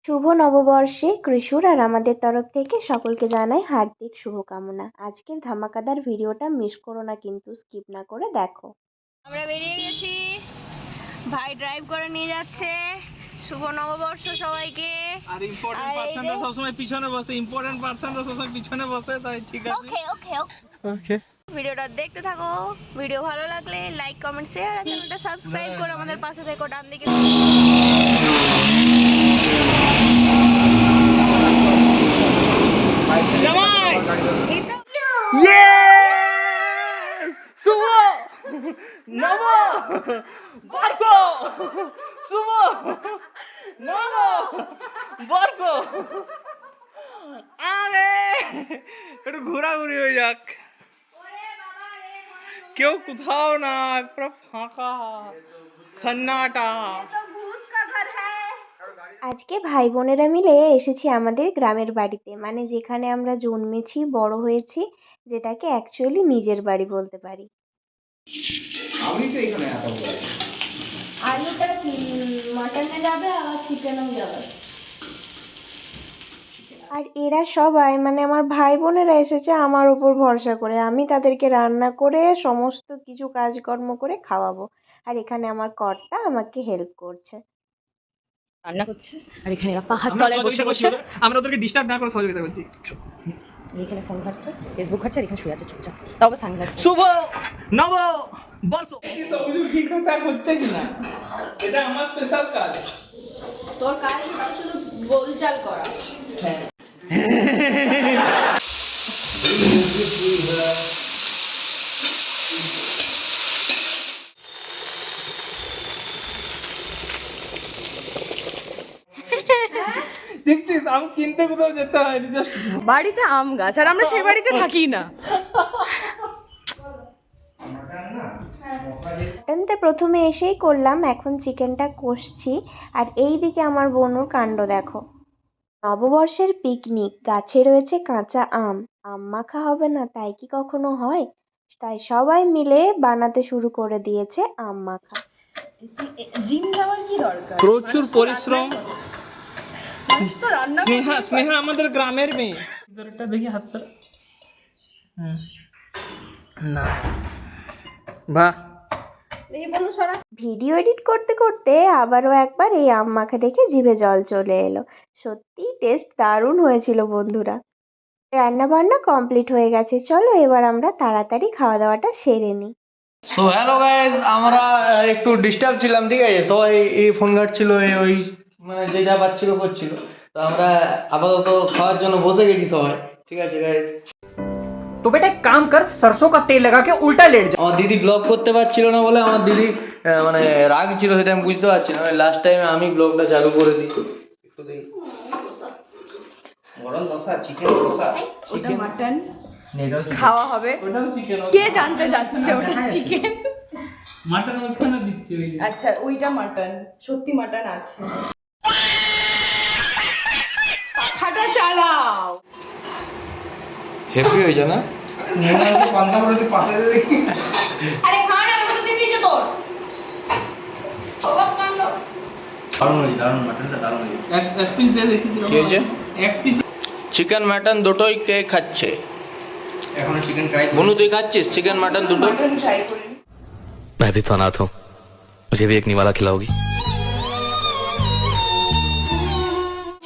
শুভ নববর্ষে কৃষুর আর আমাদের তরফ থেকে সকলকে জানাই হার্দিক শুভকামনা। আজকের ধামাকাদার ভিডিওটা মিস করো না, কিন্তু স্কিপ না করে দেখো। আমরা বেরিয়ে গেছি, ভাই ড্রাইভ করে নিয়ে যাচ্ছে। শুভ নববর্ষ সবাইকে। আর ইম্পর্টেন্ট পারসনরা সবসময় পিছনে বসে, ইম্পর্টেন্ট পারসনরা সবসময় পিছনে বসে, তাই ঠিক আছে। ওকে ওকে ওকে, ভিডিওটা দেখতে থাকো। ভিডিও ভালো লাগলে লাইক কমেন্ট শেয়ার আর চ্যানেলটা সাবস্ক্রাইব করে আমাদের পাশে থেকো। ডান দিকে শুভ নববর্ষ, শুভ নববর্ষ। আরে একটু ঘোরাঘুরি হয়ে যাক, কেউ কোথাও না, পুরো ফাঁকা সন্নাটা। আজকে ভাই বোনেরা মিলে এসেছি আমাদের গ্রামের বাড়িতে, মানে যেখানে আমরা জন্মেছি বড় হয়েছি, যেটাকে অ্যাকচুয়ালি নিজের বাড়ি বলতে পারি। আমি তো এখানে এত বড় আলুটা মাটনে যাবে আর চিকেনও যাবে। আর এরা সবাই, মানে আমার ভাই বোনেরা এসেছে আমার উপর ভরসা করে, আমি তাদেরকে রান্না করে সমস্ত কিছু কাজকর্ম করে খাওয়াবো। আর এখানে আমার কর্তা আমাকে হেল্প করছে। রান্না করছে আর এখানে এরা পাহাড় তলায় বসে বসে আমরা ওদেরকে ডিস্টার্ব না করে সহযোগিতা করছি। এখানে ফোন ঘাটছে, ফেসবুক ঘাটছে, আর এখানে শুয়ে আছে চুপচাপ, তাও আবার সানগ্লাস। শুভ নববর্ষ। এই সবকিছু ঠিকঠাক হচ্ছে কিনা, এটা আমার স্পেশাল কাজ। তোর কাজ শুধু বোলচাল করা। হ্যাঁ, দেখছিস আমি কিনতে কোথাও যেতে হয়নি, জাস্ট বাড়িতে আম গাছ, আর আমরা সেই বাড়িতে থাকি না। মাটনতে প্রথমে এসেই করলাম, এখন চিকেনটা কষছি। আর এই দিকে আমার বোনুর কাণ্ড দেখো। নববর্ষের পিকনিক, গাছে রয়েছে কাঁচা আম, আম মাখা হবে না তাই কি কখনো হয়? তাই সবাই মিলে বানাতে শুরু করে দিয়েছে আম মাখা। জিম যাওয়ার কি দরকার? প্রচুর পরিশ্রম। তো রান্না স্নেহা স্নেহা আমাদের গ্রামের মেয়ে। ভিতরটা দেখি হাত ছাড়া। নাইস, বাহ। ভিডিও এডিট করতে করতে আবারও একবার এই আম মাখা দেখে জিভে জল চলে এলো। সত্যি টেস্ট দারুণ হয়েছিল বন্ধুরা। রান্না বান্না কমপ্লিট হয়ে গেছে, চলো এবার আমরা তাড়াতাড়ি খাওয়া দাওয়াটা সেরে নিই। সো হ্যালো গাইস, আমরা একটু ডিস্টার্ব ছিলাম, ঠিক আছে? সবাই এই ফোন ঘাটছিল, ওই মানে যে যা পাচ্ছিল করছিল। তো আমরা আপাতত খাওয়ার জন্য বসে গেছি সবাই, ঠিক আছে গাইস? तो बेटा एक काम कर, सरसों का तेल लगा के उल्टा लेट जा। আমার দিদি ব্লগ করতে পারছিল না বলে আমার দিদি মানে রাগ ছিল, সেটা আমি বুঝতে পারছিলাম। লাস্ট টাইমে আমি ব্লগটা চালু করে দিই, একটু দেখি। গরম দোসা, চিকেন দোসা, ওটা মাটন খাওয়া হবে। কে জানতে যাচ্ছে ওটা চিকেন? মাটন ওখানে দিচ্ছি ওই যে। আচ্ছা ওইটা মাটন, সত্যি মাটন আছে। পাখাটা চালাও। হেভি হয়েছে না? পান্তা করে তুই পাতে দে দেখি। আরে খা না, কত দিন দিছে তোর অবাক কাণ্ড। দারুণ হয়েছে, দারুণ, মাটনটা দারুণ হয়েছে। এক পিস দিয়ে দেখি দিলাম। কি হয়েছে? এক পিস। চিকেন মাটন দুটোই কে খাচ্ছে? এখনো চিকেন ট্রাই বনু, তুই খাচ্ছিস চিকেন মাটন দুটো? মাটন ট্রাই করিনি। मैं भी तो अनाथ हूँ, मुझे भी एक निवाला खिलाओगी?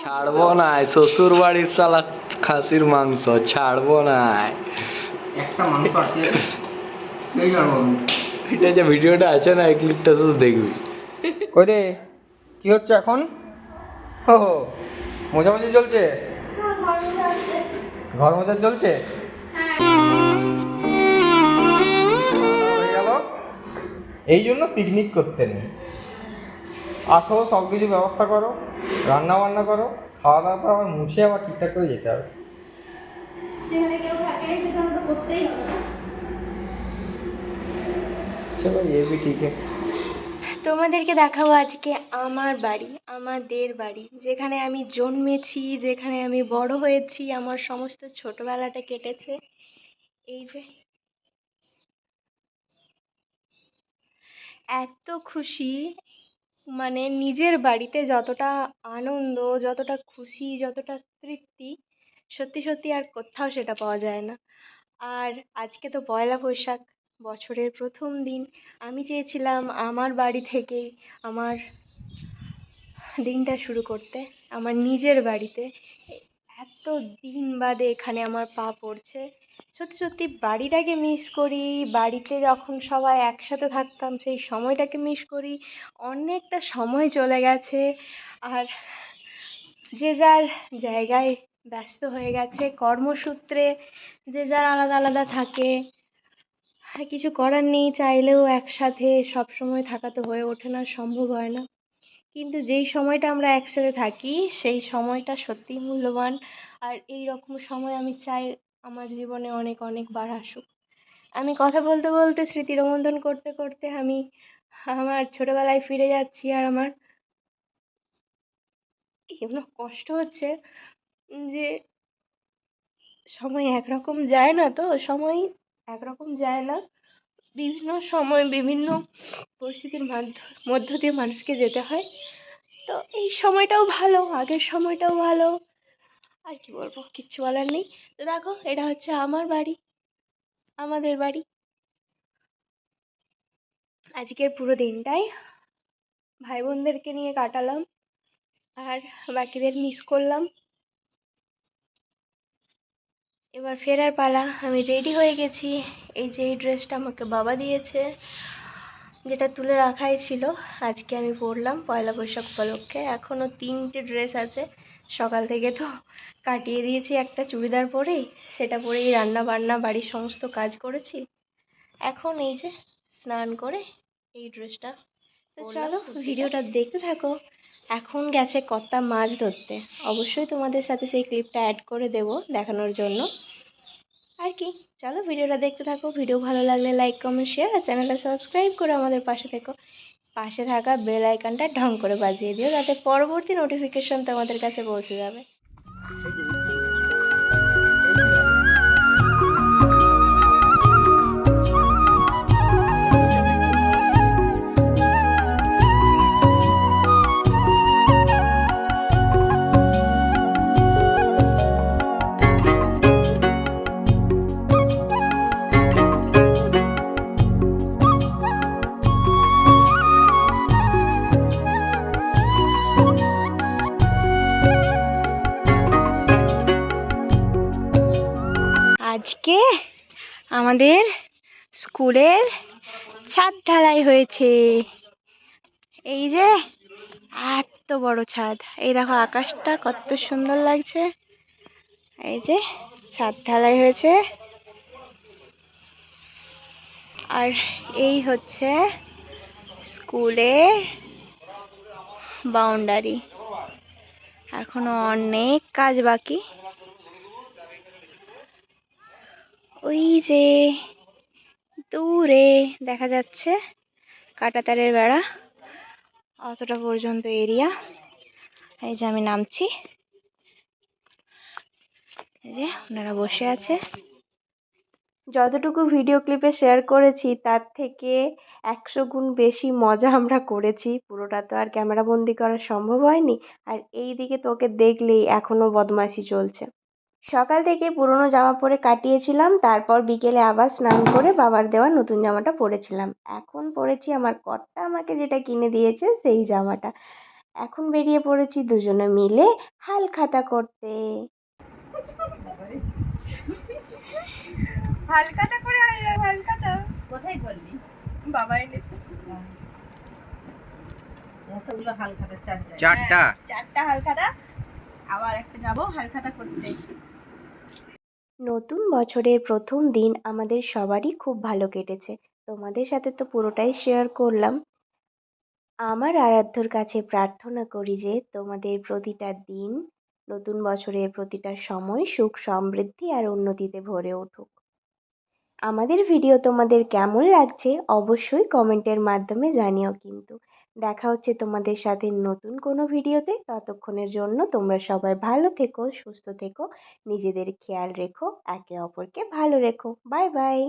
ছাড়বো না, শ্বশুর বাড়ির শালা খাসির মাংস ছাড়বো না। একটা মাংস আছে, এটা যে ভিডিওটা আছে না, এই ক্লিপটা তো দেখবি। কই রে, কি হচ্ছে এখন? ও মোজামুজি চলছে, ঘর মোজা চলছে। হয়ে গেল, এই জন্য পিকনিক করতে নেই। আসো, সব কিছু ব্যবস্থা করো, রান্না বান্না করো, খাওয়া দাওয়ার পর আবার মুছে আবার ঠিকঠাক করে যেতে হবে। যেখানে কেউ থাকে সেখানে তো করতেই হবে। চলো ये भी ठीक है। তোমাদেরকে দেখাবো আজকে আমার বাড়ি, আমাদের বাড়ি, যেখানে আমি জন্মেছি, যেখানে আমি বড় হয়েছি, আমার সমস্ত ছোটবেলাটা কেটেছে। এই যে এত খুশি, মানে নিজের বাড়িতে যতটা আনন্দ, যতটা খুশি, যতটা তৃপ্তি, সত্যি সত্যি আর কোথাও সেটা পাওয়া যায় না। আর আজকে তো পয়লা বৈশাখ, বছরের প্রথম দিন। আমি চেয়েছিলাম আমার বাড়ি থেকেই আমার দিনটা শুরু করতে, আমার নিজের বাড়িতে। এত দিন বাদে এখানে আমার পা পড়ছে। সত্যি সত্যি বাড়িটাকে মিস করি। বাড়িতে যখন সবাই একসাথে থাকতাম সেই সময়টাকে মিস করি। অনেকটা সময় চলে গেছে, আর যে যার জায়গায় ব্যস্ত হয়ে গেছে কর্মসূত্রে, যে যার আলাদা আলাদা থাকে। আর কিছু করার নেই, চাইলেও একসাথে সবসময় থাকা তো হয়ে ওঠে না, সম্ভব হয় না। কিন্তু যেই সময়টা আমরা একসাথে থাকি সেই সময়টা সত্যিই মূল্যবান। আর এই রকম সময় আমি চাই আমার জীবনে অনেক অনেকবার আসুক। আমি কথা বলতে বলতে, স্মৃতি রোমন্থন করতে করতে আমি আমার ছোটবেলায় ফিরে যাচ্ছি। আর আমার এমন কষ্ট হচ্ছে যে সময় একরকম যায় না, তো সময় একরকম যায় না। বিভিন্ন সময় বিভিন্ন পরিস্থিতির মধ্য দিয়ে মানুষকে যেতে হয়। তো এই সময়টাও ভালো, আগের সময়টাও ভালো। আর কি বলবো, কিচ্ছু বলার নেই। তো দেখো, এটা হচ্ছে আমার বাড়ি, আমাদের বাড়ি। আজকের পুরো দিনটাই ভাই বোনদেরকে নিয়ে কাটালাম, আর বাকিদের মিস করলাম। এবার ফেরার পালা। আমি রেডি হয়ে গেছি। এই যে এই ড্রেসটা আমাকে বাবা দিয়েছে, যেটা তুলে রাখাই ছিল, আজকে আমি পরলাম পয়লা বৈশাখ উপলক্ষে। এখনও 3টে ড্রেস আছে, সকাল থেকে তো কাটিয়ে দিয়েছি একটা চুড়িদার পরেই। সেটা পরেই রান্না বান্না বাড়ির সমস্ত কাজ করেছি। এখন এই যে স্নান করে এই ড্রেসটা। তো চলো ভিডিওটা দেখতে থাকো। এখন গেছে কর্তা মাছ ধরতে। অবশ্যই তোমাদের সাথে সেই ক্লিপটা অ্যাড করে দেবো দেখানোর জন্য। আর কি, চলো ভিডিওটা দেখতে থাকো। ভিডিও ভালো লাগলে লাইক, কমেন্ট, শেয়ার, আর চ্যানেলটা সাবস্ক্রাইব করে আমাদের পাশে থেকো। পাশে থাকা বেল আইকনটা ঢং করে বাজিয়ে দিও, যাতে পরবর্তী নোটিফিকেশন তোমাদের কাছে পৌঁছে যাবে। আজকে আমাদের স্কুলের ছাদ ঢালাই হয়েছে। এই যে এত বড় ছাদ, এই দেখো আকাশটা কত সুন্দর লাগছে। এই যে ছাদ ঢালাই হয়েছে, আর এই হচ্ছে স্কুলের বাউন্ডারি। এখনো অনেক কাজ বাকি। ওই যে দূরে দেখা যাচ্ছে কাঁটাতারের বেড়া, অতটা পর্যন্ত এরিয়া। এই যে আমি নামছি, এই যে ওনারা বসে আছে। যতটুকু ভিডিও ক্লিপে শেয়ার করেছি তার থেকে 100 গুণ বেশি মজা আমরা করেছি। পুরোটা তো আর ক্যামেরা বন্দি করা সম্ভব হয়নি। আর এই দিকে তোকে দেখলেই এখনো বদমাইশি চলছে। সকাল থেকে পুরনো জামা পরে কাটিয়েছিলাম, তারপর বিকেলে আবার স্নান করে বাবার দেওয়া নতুন জামাটা পরেছিলাম। এখন পরেছি আমার কর্তা আমাকে যেটা কিনে দিয়েছে সেই জামাটা। এখন বেরিয়ে পড়েছি দুজনে মিলে হালখাতা করতে। হালকাতা করে হালকাতা কোথায় করলি? বাবা এনেছে কতগুলো হালখাতা, চারটা হালখাতা। আবার একটা যাবো হালখাতা করতে। নতুন বছরের প্রথম দিন আমাদের সবারই খুব ভালো কেটেছে। তোমাদের সাথে তো পুরোটাই শেয়ার করলাম। আমার আরাধ্যর কাছে প্রার্থনা করি যে তোমাদের প্রতিটা দিন, নতুন বছরের প্রতিটা সময় সুখ, সমৃদ্ধি আর উন্নতিতে ভরে উঠুক। আমাদের ভিডিও তোমাদের কেমন লাগছে অবশ্যই কমেন্টের মাধ্যমে জানিও কিন্তু। দেখা হচ্ছে তোমাদের সাথে নতুন কোনো ভিডিওতে। ততক্ষণের জন্য তোমরা সবাই ভালো থেকো, সুস্থ থেকো, নিজেদের খেয়াল রেখো, একে অপরকে ভালো রেখো। Bye bye.